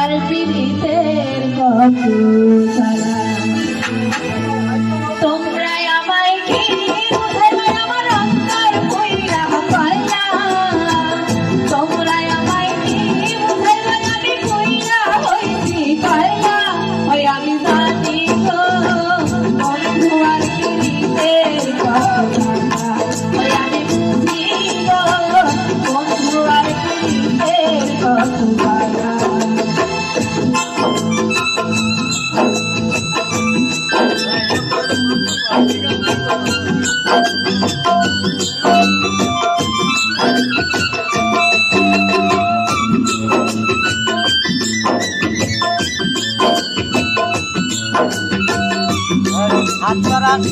আর পীড়িতের কত জ্বালা। তোমরা আমায় কি বুঝাইবে আমার অন্তর কইরা পাইলা, তোমরা আমায় কি বুঝাইবে আমি কইরা হইছি পাইলা। ওই আমি জানি গো বন্ধু আর পীড়িতের কত জ্বালা, ওই আমি বুঝি গো বন্ধু আর পীড়িতের কত জ্বালা। হাত